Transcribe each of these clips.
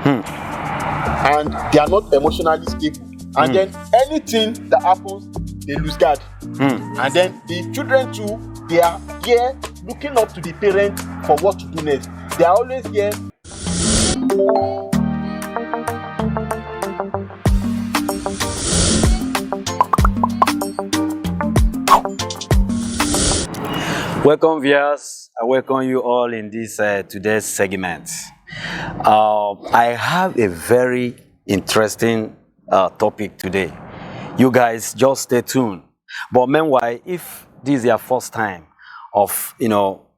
And they are not emotionally stable. And then anything that happens, they lose guard. And then the children too, they are here looking up to the parents for what to do next. They are always here. Welcome viewers, I welcome you all in this today's segment. I have a very interesting topic today. You guys just stay tuned. But meanwhile, if this is your first time of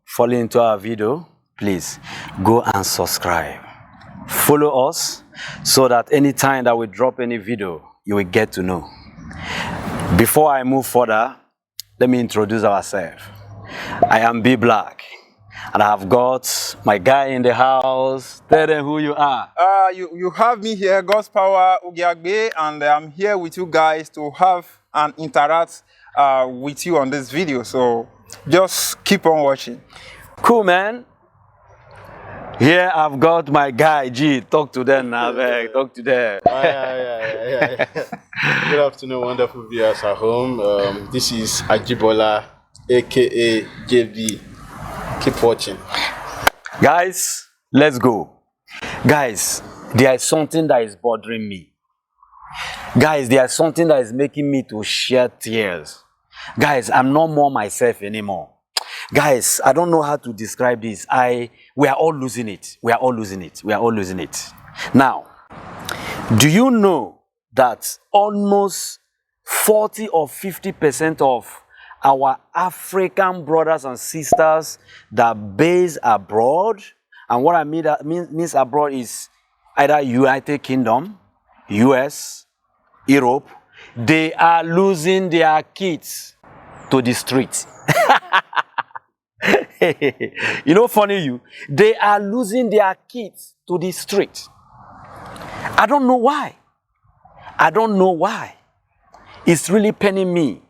falling into our video, please go and subscribe. Follow us so that anytime that we drop any video, you will get to know. Before I move further, let me introduce ourselves. I am B Black, and I have got my guy in the house. Tell them who you are. You have me here, God's Power Ugiagbe, and I'm here with you guys to have and interact with you on this video. So just keep on watching. Cool, man. Here I've got my guy G. Talk to them now, talk to them. Yeah. Good afternoon, wonderful viewers at home. This is Ajibola, aka JB. Keep watching. Guys, let's go. Guys, there is something that is bothering me. Guys, there is something that is making me to shed tears. Guys, I'm not more myself anymore. Guys, I don't know how to describe this. We are all losing it. We are all losing it. We are all losing it. Now, do you know that almost 40 or 50% of our African brothers and sisters that base abroad, and what I mean that means abroad is either United Kingdom, US, Europe, they are losing their kids to the streets. Funny they are losing their kids to the street. I don't know why. I don't know why. It's really paining me.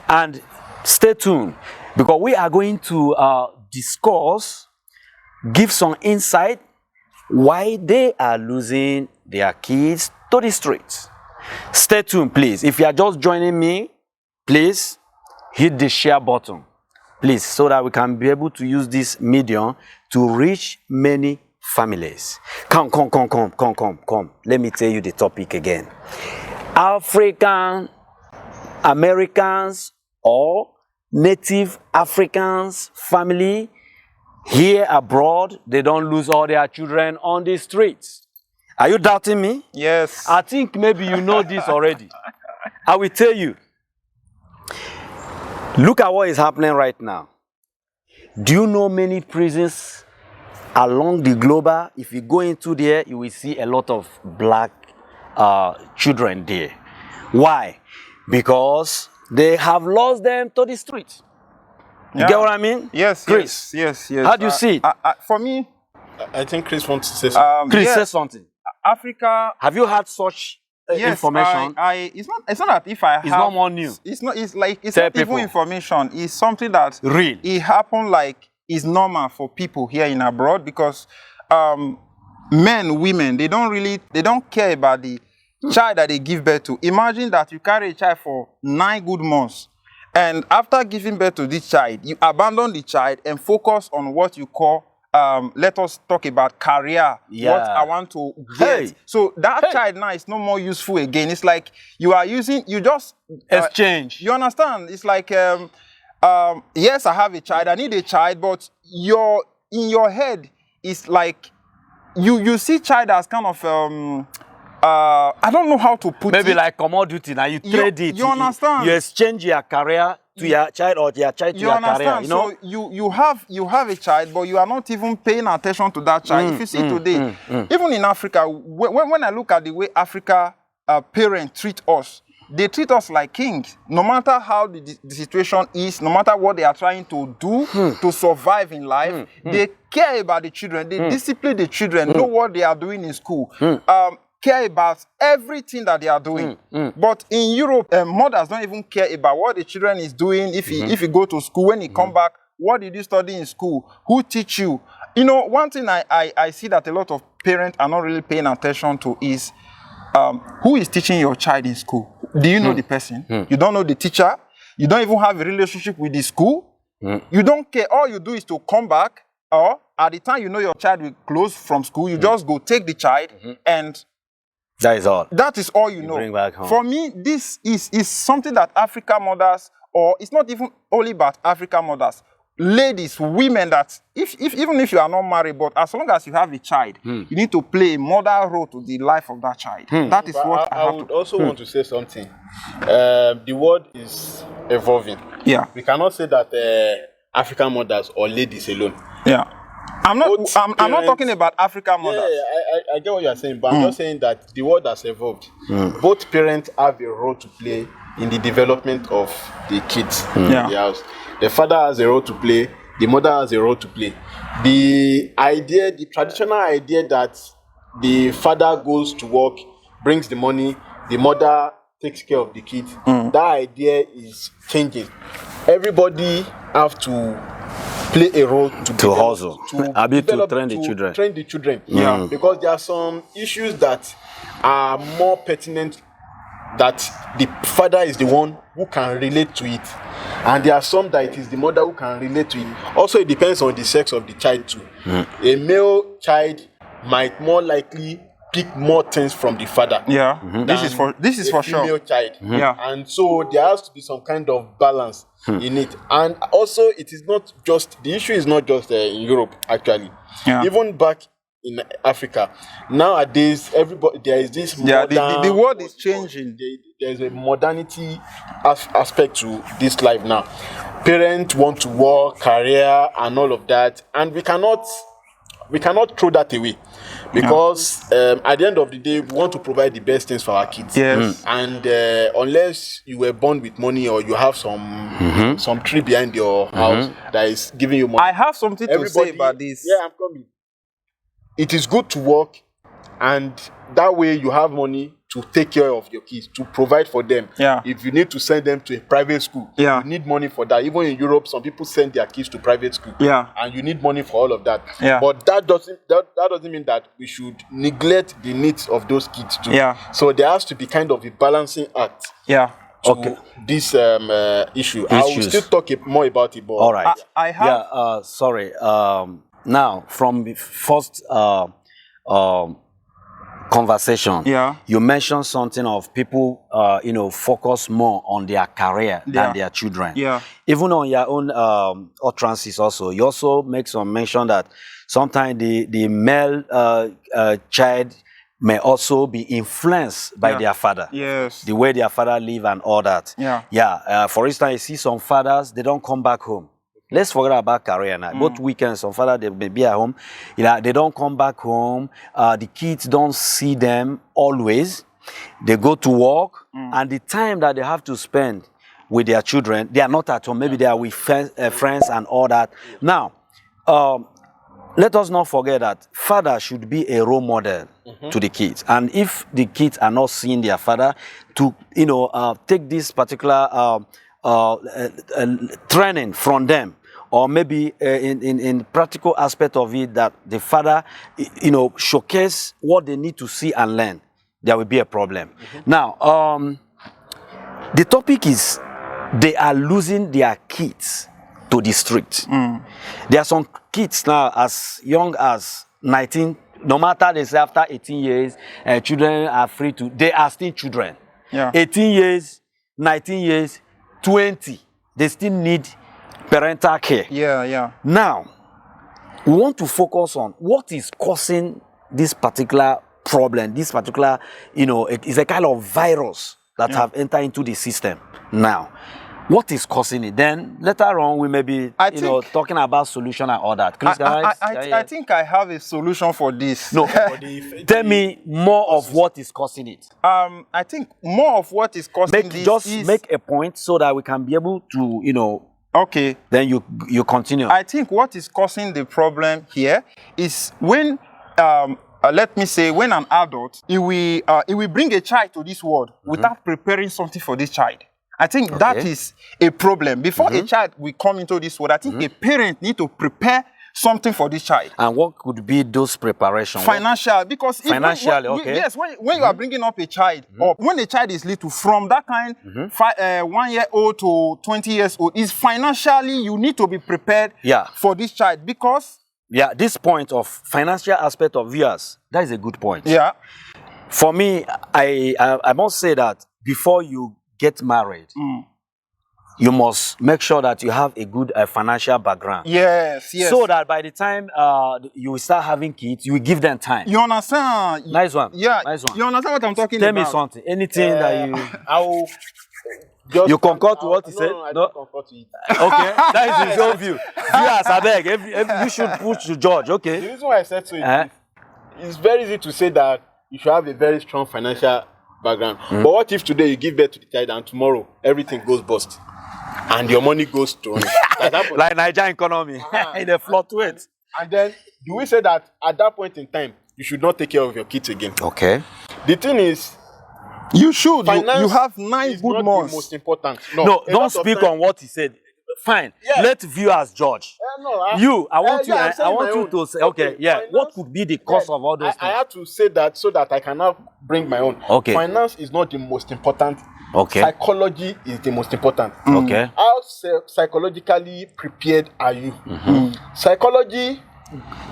And stay tuned, because we are going to discuss, give some insight why they are losing their kids to the streets. Stay tuned, please. If you are just joining me, please hit the share button, please, so that we can be able to use this medium to reach many families. Come. Let me tell you the topic again. African Americans or Native Africans family here abroad, they don't lose all their children on the streets. Are you doubting me? Yes. I think maybe you know this already. I will tell you. Look at what is happening right now. Do you know many prisons along the globe? If you go into there, you will see a lot of black children there. Why? Because they have lost them to the street. You get what I mean? Yes, Chris. Yes. How do you see it? For me, I think Chris wants to say something. Chris, say something. Africa. Have you had such information? It's not that if I have. It's not more new. It's not Tell not even information. It's something that real. It happened like it's normal for people here in abroad, because men, women, they don't care about the child that they give birth to. Imagine that you carry a child for 9 good months, and after giving birth to this child, you abandon the child and focus on what you call, let us talk about career, what I want to get. Hey. So that child now is no more useful again. It's like you just exchange. You understand? It's like, yes, I have a child, I need a child, but in your head, it's like you see child as kind of I don't know how to put it. Maybe like commodity. Now you trade it. You understand? You exchange your career to your child, or your child to your career. You know? So you have a child, but you are not even paying attention to that child. If you see today, even in Africa, when I look at the way Africa parents treat us, they treat us like kings. No matter how the situation is, no matter what they are trying to do to survive in life, they care about the children. They discipline the children, know what they are doing in school. Care about everything that they are doing. But in Europe, mothers don't even care about what the children is doing. If you go to school, when you come back, what did you study in school? Who teach you? You know, one thing I see that a lot of parents are not really paying attention to is who is teaching your child in school. Do you know the person? You don't know the teacher. You don't even have a relationship with the school. You don't care. All you do is to come back, or at the time you know your child will close from school, you just go take the child and that is all. That is all you know. Bring back home. For me, this is something that African mothers, or it's not even only about African mothers, ladies, women, that even if you are not married, but as long as you have a child, you need to play a mother role to the life of that child. That is what I would also want to say something. The world is evolving. Yeah. We cannot say that African mothers or ladies alone. Yeah. I'm not talking about African mothers. I get what you are saying, but I'm just saying that the world has evolved. Both parents have a role to play in the development of the kids in the house. The father has a role to play, the mother has a role to play. The traditional idea that the father goes to work, brings the money, the mother takes care of the kids, that idea is changing. Everybody have to play a role to hustle, to train the children. Train the children, because there are some issues that are more pertinent, that the father is the one who can relate to it, and there are some that it is the mother who can relate to it. Also, it depends on the sex of the child too. A male child might more likely pick more things from the father. This is for sure. Female child. And so there has to be some kind of balance in it. And also, it is not just, the issue is not just in Europe, actually. Even back in Africa, nowadays, everybody, there is this modern, the world is changing. There's a modernity aspect to this life now. Parents want to work, career, and all of that, and we cannot throw that away, because at the end of the day, we want to provide the best things for our kids. And unless you were born with money, or you have some tree behind your house that is giving you money, I have something to say about this. Yeah, I'm coming. It is good to work, and that way you have money to take care of your kids, to provide for them. If you need to send them to a private school, you need money for that. Even in Europe, some people send their kids to private school, and you need money for all of that. But that doesn't mean that we should neglect the needs of those kids too. So there has to be kind of a balancing act. To this issue. I will still talk more about it. But all right. I have. Sorry. Now, from the first conversation, you mentioned something of people, focus more on their career than their children. Even on your own utterances also, you also make some mention that sometimes the male child may also be influenced by their father. The way their father live and all that. For instance, you see some fathers, they don't come back home. Let's forget about career now. Both weekends, some father, they may be at home. They don't come back home. The kids don't see them always. They go to work. And the time that they have to spend with their children, they are not at home. Maybe they are with friends and all that. Now, let us not forget that father should be a role model to the kids. And if the kids are not seeing their father, to take this particular training from them, or maybe in practical aspect of it, that the father, showcase what they need to see and learn, there will be a problem. Now, the topic is they are losing their kids to the street. There are some kids now as young as 19, no matter they say after 18 years, children are free to, they are still children. 18 years, 19 years, 20, they still need parental care. Now, we want to focus on what is causing this particular problem, this particular, it's a kind of virus that have entered into the system. Now, what is causing it? Then later on, we may be, talking about solution and all that. Chris, I think I have a solution for this. No, tell me more of what is causing it. I think more of what is causing this is... make a point so that we can be able to, Okay. Then you continue. I think what is causing the problem here is when, let me say, when an adult, he will bring a child to this world without preparing something for this child. I think that is a problem. Before a child will come into this world, I think a parent need to prepare something for this child. And what could be those preparations? Financial, because financially, okay. Yes, when you are bringing up a child, or when a child is little, from that kind, 1 year old to 20 years old, is financially you need to be prepared for this child, because this point of financial aspect of viewers, that is a good point. Yeah. For me, I must say that before you get married, you must make sure that you have a good financial background. Yes. So that by the time you start having kids, you will give them time. You understand? Nice one. Yeah. Nice one. You understand what I'm talking about? Tell me something. Anything that you... I will just... You concur to what he said? No, I don't concur to it. Okay, that is his own view. Viewers, I beg, you should push to George, okay? The reason why I said so is it's very easy to say that you should have a very strong financial background. But what if today you give birth to the child and tomorrow everything goes bust and your money goes to like Nigerian economy, it fluctuates. And then do we say that at that point in time you should not take care of your kids again? Okay. The thing is, you should. Finance you have 9 is good not months. the most important. No, don't speak on what he said. Fine. Yeah. Let viewers judge. I want you to say, okay, finance, what could be the cause of all those things? I have to say that so that I cannot bring my own. Okay. Finance is not the most important. Okay. Psychology is the most important. Okay. How psychologically prepared are you? Psychology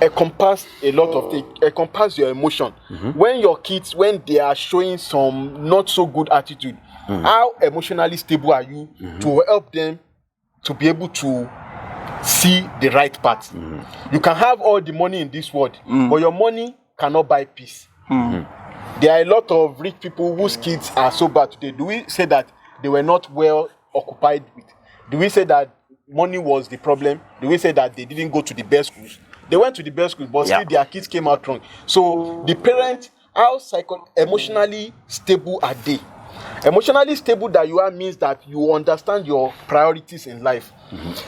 encompass a lot of things. Encompass your emotion. When your kids, when they are showing some not so good attitude, how emotionally stable are you to help them to be able to see the right path? You can have all the money in this world, but your money cannot buy peace. There are a lot of rich people whose kids are so bad today. Do we say that they were not well occupied with? Do we say that money was the problem? Do we say that they didn't go to the best schools? They went to the best schools, but still their kids came out wrong. So the parents, how emotionally stable are they? Emotionally stable that you are means that you understand your priorities in life.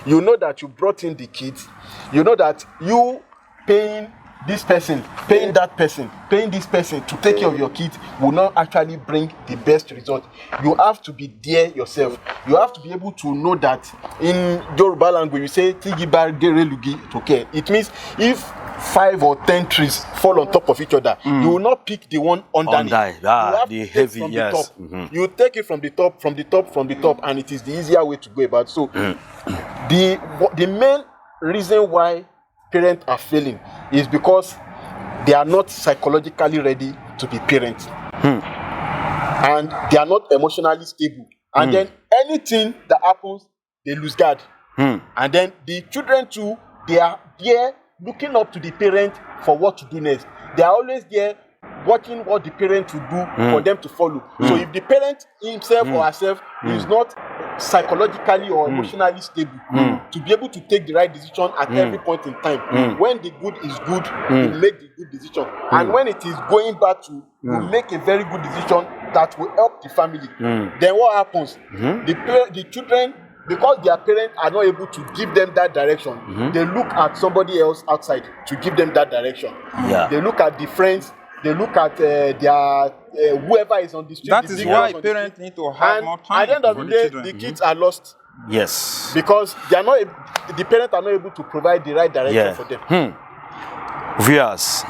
You know that you brought in the kids. You know that you paying this person, paying that person, paying this person to take care of your kids will not actually bring the best result. You have to be there yourself. You have to be able to know that in Yoruba language, you say, okay. It means if 5 or 10 trees fall on top of each other, you will not pick the one underneath. You have the to take heavy, from yes. the top. You take it from the top, and it is the easier way to go about. So the main reason why parents are failing is because they are not psychologically ready to be parents. And they are not emotionally stable. And then anything that happens, they lose guard. And then the children too, they are there looking up to the parent for what to do next. They are always there watching what the parent will do for them to follow. So if the parent himself or herself is not psychologically or emotionally stable to be able to take the right decision at every point in time, when the good is good, you make the good decision. And when it is going bad to, you make a very good decision that will help the family. Then what happens? The children, because their parents are not able to give them that direction, they look at somebody else outside to give them that direction. They look at the friends, they look at their whoever is on the street. That is why parents need to have more time. At the end of for the day, children. the kids are lost. Yes. Because they are not. The parents are not able to provide the right direction for them. Viewers,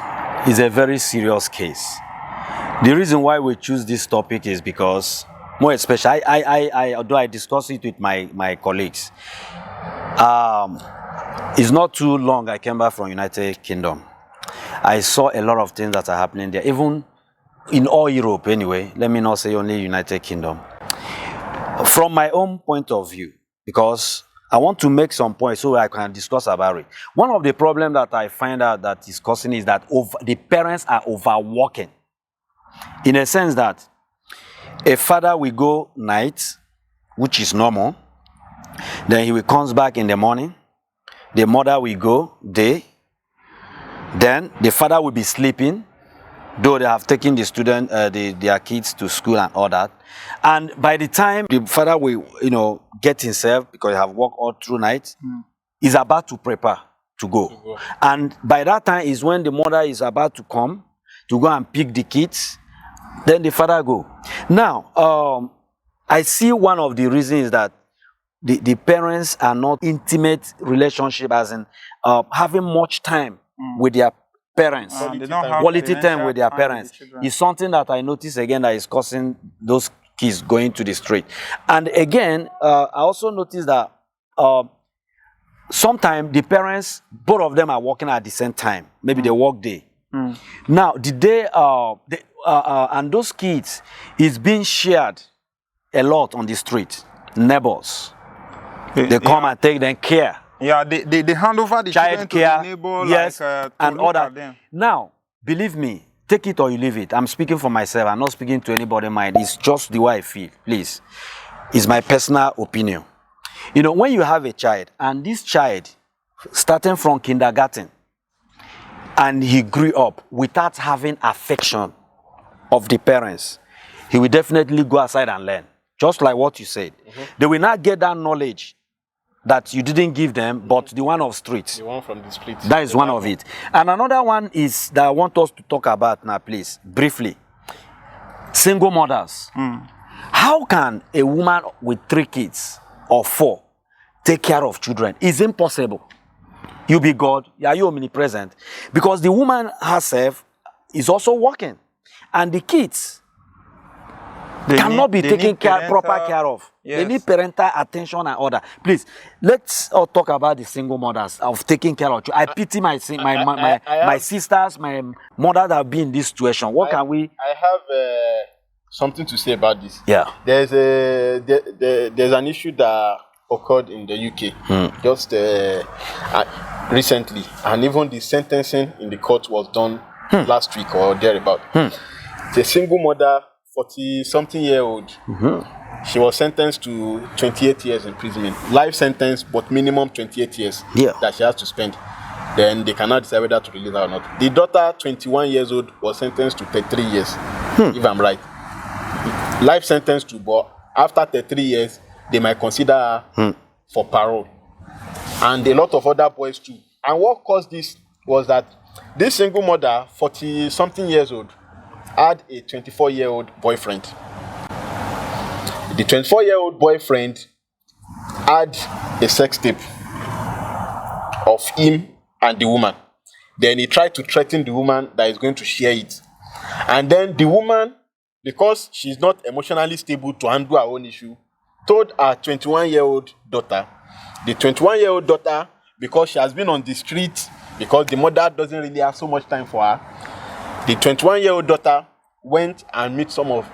it's a very serious case. The reason why we choose this topic is because, more especially, although I discuss it with my colleagues, it's not too long I came back from United Kingdom. I saw a lot of things that are happening there, even in all Europe anyway. Let me not say only United Kingdom. From my own point of view, because I want to make some points so I can discuss about it. One of the problems that I find out that is causing is that the parents are overworking. In a sense that a father will go night, which is normal. Then he will comes back in the morning. The mother will go day. Then the father will be sleeping, though they have taken the student, their kids to school and all that. And by the time the father will, get himself, because he have worked all through night, is about to prepare to go. And by that time is when the mother is about to come to go and pick the kids. Then the father go. Now, I see one of the reasons that the parents are not intimate relationship, as in having much time with their parents. They don't have Quality time with their parental time parents with the children. is something that I notice again that is causing those kids going to the street. And again, I also noticed that sometimes the parents, both of them are working at the same time. Maybe they work day. Now, the day, and those kids is being shared a lot on the street. Neighbors, they come and take them care. Yeah, they hand over the children Child to care, the neighbor, yes, to and look other. at them. Now, believe me, take it or you leave it. I'm speaking for myself. I'm not speaking to anybody mind. It's just the way I feel. Please, it's my personal opinion. You know, when you have a child, and this child, starting from kindergarten, and he grew up without having affection of the parents, he will definitely go outside and learn. Just like what you said. They will not get that knowledge that you didn't give them, but the one of streets. The one from the street. That is one of it. And another one is that I want us to talk about now, please, briefly. Single mothers. How can a woman with 3 kids or 4 take care of children? It's impossible. You be God, are you omnipresent? Because the woman herself is also working. And the kids cannot be taken proper care of. Yes. They need parental attention and order. Please, let's talk about the single mothers of taking care of children. I pity my sisters, my mother that have been in this situation. What can we? I have something to say about this. Yeah. There's an issue that occurred in the UK just recently, and even the sentencing in the court was done last week or thereabout. The single mother, 40-something-year-old, she was sentenced to 28 years imprisonment. Life sentence, but minimum 28 years that she has to spend. Then they cannot decide whether to release her or not. The daughter, 21 years old, was sentenced to 33 years, if I'm right. Life sentence to, but after 33 years, they might consider her for parole. And a lot of other boys too. And what caused this was that this single mother, 40-something years old, had a 24-year-old boyfriend. The 24-year-old boyfriend had a sex tape of him and the woman. Then he tried to threaten the woman that he's going to share it. And then the woman, because she's not emotionally stable to handle her own issue, told her 21-year-old daughter. The 21-year-old daughter, because she has been on the street, because the mother doesn't really have so much time for her, the 21-year-old daughter went and met some of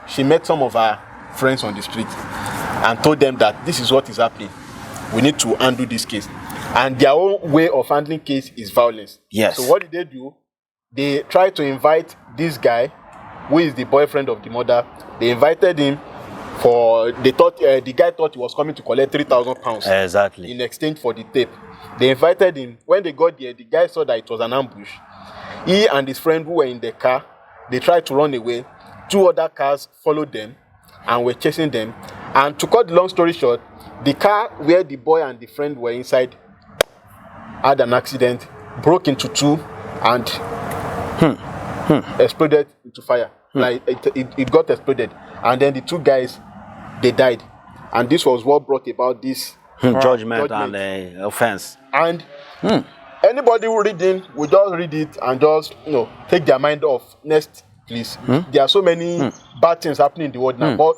her friends on the street and told them that this is what is happening. We need to undo this case. And their own way of handling case is violence. Yes. So what did they do? They tried to invite this guy, who is the boyfriend of the mother. They invited him the guy thought he was coming to collect £3,000 Exactly. in exchange for the tape. They invited him. When they got there, the guy saw that it was an ambush. He and his friend who were in the car, they tried to run away. 2 other cars followed them and were chasing them. And to cut the long story short, the car where the boy and the friend were inside had an accident, broke into 2, and exploded into fire. Like it got exploded. And then the 2 guys, they died. And this was what brought about this judgment and offense. And anybody who reading will just read it and just take their mind off. Next, please. There are so many bad things happening in the world now. But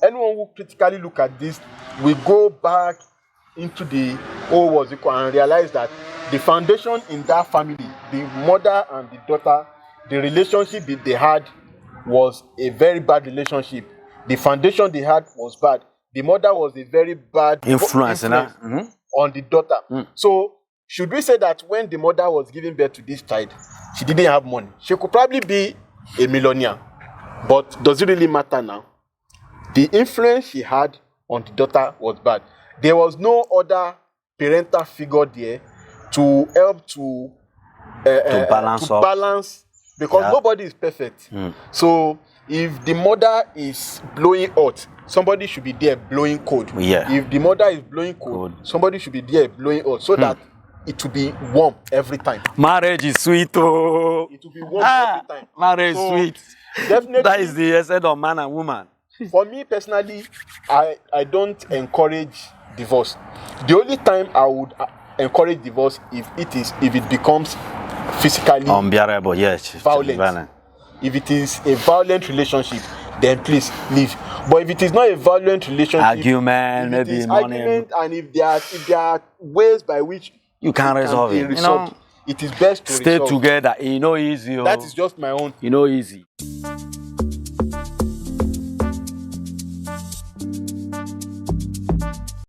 anyone who critically look at this will go back into the old and realize that the foundation in that family, the mother and the daughter, the relationship they had was a very bad relationship. The foundation they had was bad. The mother was a very bad influence on the daughter. So, should we say that when the mother was giving birth to this child, she didn't have money? She could probably be a millionaire. But does it really matter now? The influence she had on the daughter was bad. There was no other parental figure there to help to balance because nobody is perfect. So, if the mother is blowing hot, somebody should be there blowing cold. If the mother is blowing cold, somebody should be there blowing hot so that it will be warm every time. Marriage is sweet, oh. It will be warm every time. Marriage is sweet. Definitely. That is the essence of man and woman. For me personally, I don't encourage divorce. The only time I would encourage divorce if it becomes physically unbearable. Yes, violent. If it is a violent relationship, then please leave. But if it is not a violent relationship, argument, maybe money, argument, and if there are ways by which you can resolve it. You know, it is best to stay resolve. together. You know, easy. That is just my own. You know, easy.